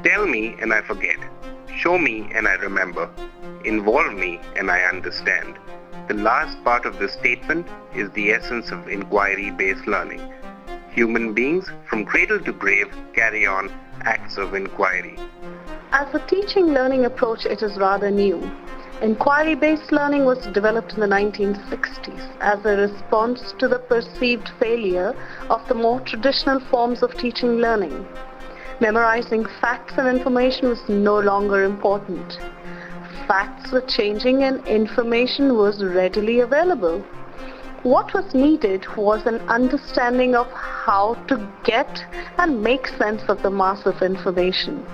Tell me and I forget. Show me and I remember. Involve me and I understand. The last part of this statement is the essence of inquiry-based learning. Human beings, from cradle to grave, carry on acts of inquiry. As a teaching-learning approach, it is rather new. Inquiry-based learning was developed in the 1960s as a response to the perceived failure of the more traditional forms of teaching learning. Memorizing facts and information was no longer important. Facts were changing and information was readily available. What was needed was an understanding of how to get and make sense of the mass of information.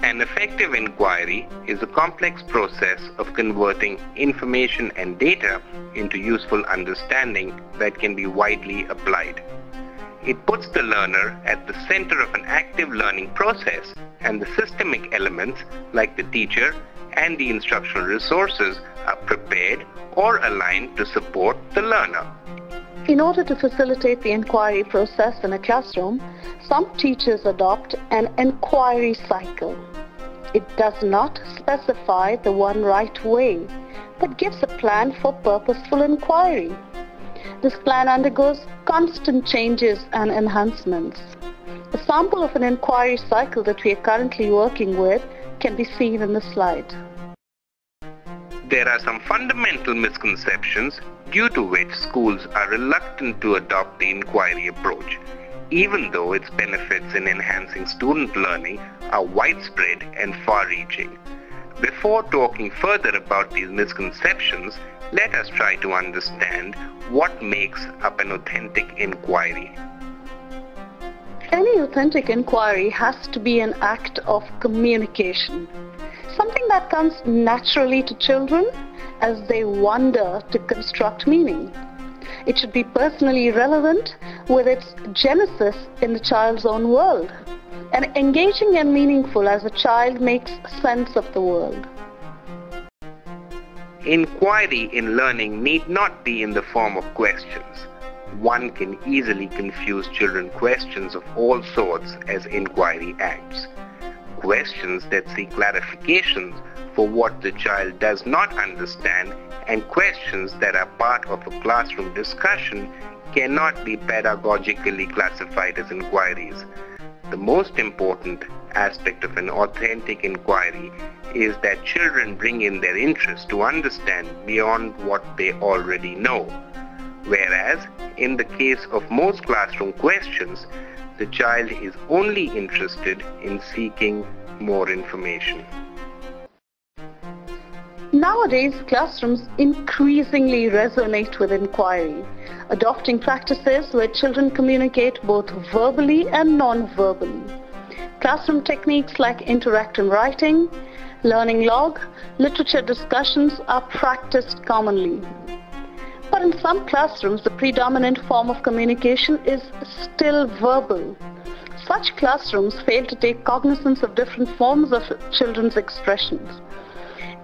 An effective inquiry is a complex process of converting information and data into useful understanding that can be widely applied. It puts the learner at the center of an active learning process, and the systemic elements like the teacher and the instructional resources are prepared or aligned to support the learner. In order to facilitate the inquiry process in a classroom, some teachers adopt an inquiry cycle. It does not specify the one right way, but gives a plan for purposeful inquiry. This plan undergoes constant changes and enhancements. A sample of an inquiry cycle that we are currently working with can be seen in the slide. There are some fundamental misconceptions due to which schools are reluctant to adopt the inquiry approach, even though its benefits in enhancing student learning are widespread and far-reaching. Before talking further about these misconceptions, let us try to understand what makes up an authentic inquiry. Any authentic inquiry has to be an act of communication, something that comes naturally to children as they wonder to construct meaning. It should be personally relevant with its genesis in the child's own world, and engaging and meaningful as a child makes sense of the world. Inquiry in learning need not be in the form of questions. One can easily confuse children's questions of all sorts as inquiry acts. Questions that seek clarifications for what the child does not understand and questions that are part of a classroom discussion cannot be pedagogically classified as inquiries. The most important aspect of an authentic inquiry is that children bring in their interest to understand beyond what they already know. Whereas, in the case of most classroom questions, the child is only interested in seeking more information. Nowadays, classrooms increasingly resonate with inquiry, adopting practices where children communicate both verbally and non-verbally. Classroom techniques like interactive writing, learning log, literature discussions are practiced commonly. But in some classrooms, the predominant form of communication is still verbal. Such classrooms fail to take cognizance of different forms of children's expressions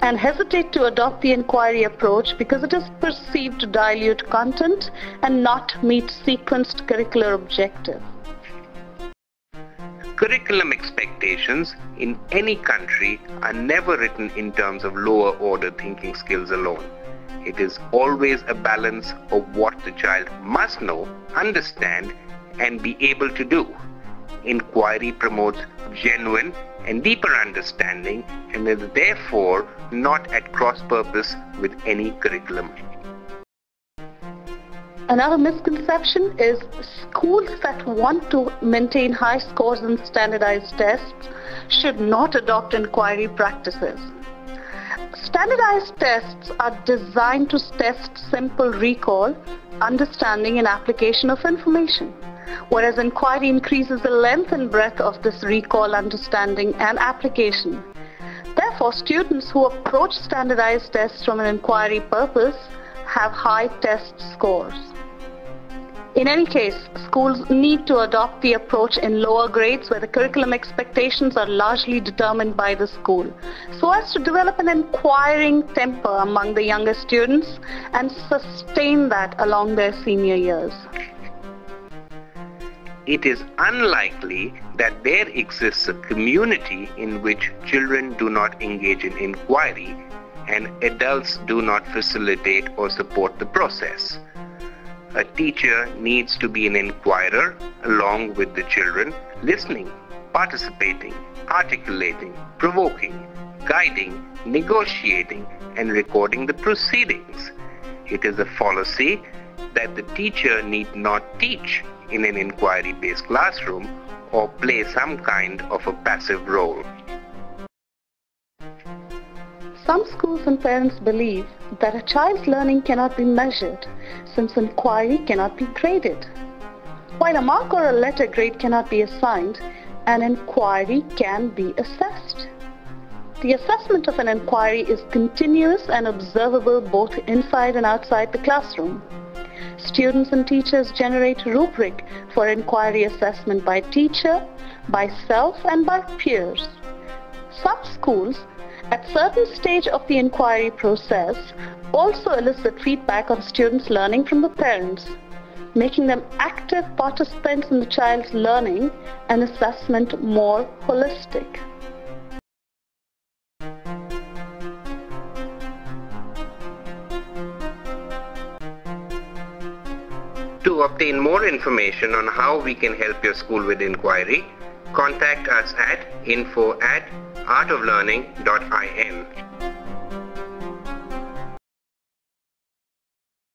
and hesitate to adopt the inquiry approach because it is perceived to dilute content and not meet sequenced curricular objectives. Curriculum expectations in any country are never written in terms of lower order thinking skills alone. It is always a balance of what the child must know, understand, and be able to do. Inquiry promotes genuine and deeper understanding and is therefore not at cross-purpose with any curriculum. Another misconception is schools that want to maintain high scores in standardized tests should not adopt inquiry practices. Standardized tests are designed to test simple recall, understanding, and application of information, whereas inquiry increases the length and breadth of this recall, understanding, and application. Therefore, students who approach standardized tests from an inquiry purpose have high test scores. In any case, schools need to adopt the approach in lower grades where the curriculum expectations are largely determined by the school, so as to develop an inquiring temper among the younger students and sustain that along their senior years. it is unlikely that there exists a community in which children do not engage in inquiry and adults do not facilitate or support the process. A teacher needs to be an inquirer along with the children, listening, participating, articulating, provoking, guiding, negotiating, and recording the proceedings. It is a fallacy that the teacher need not teach in an inquiry-based classroom or play some kind of a passive role. Some schools and parents believe that a child's learning cannot be measured since inquiry cannot be graded. While a mark or a letter grade cannot be assigned, an inquiry can be assessed. The assessment of an inquiry is continuous and observable both inside and outside the classroom. Students and teachers generate rubric for inquiry assessment by teacher, by self, and by peers. Some schools, at certain stage of the inquiry process, also elicit feedback on students' learning from the parents, making them active participants in the child's learning and assessment more holistic. To obtain more information on how we can help your school with inquiry, contact us at info@artoflearning.in.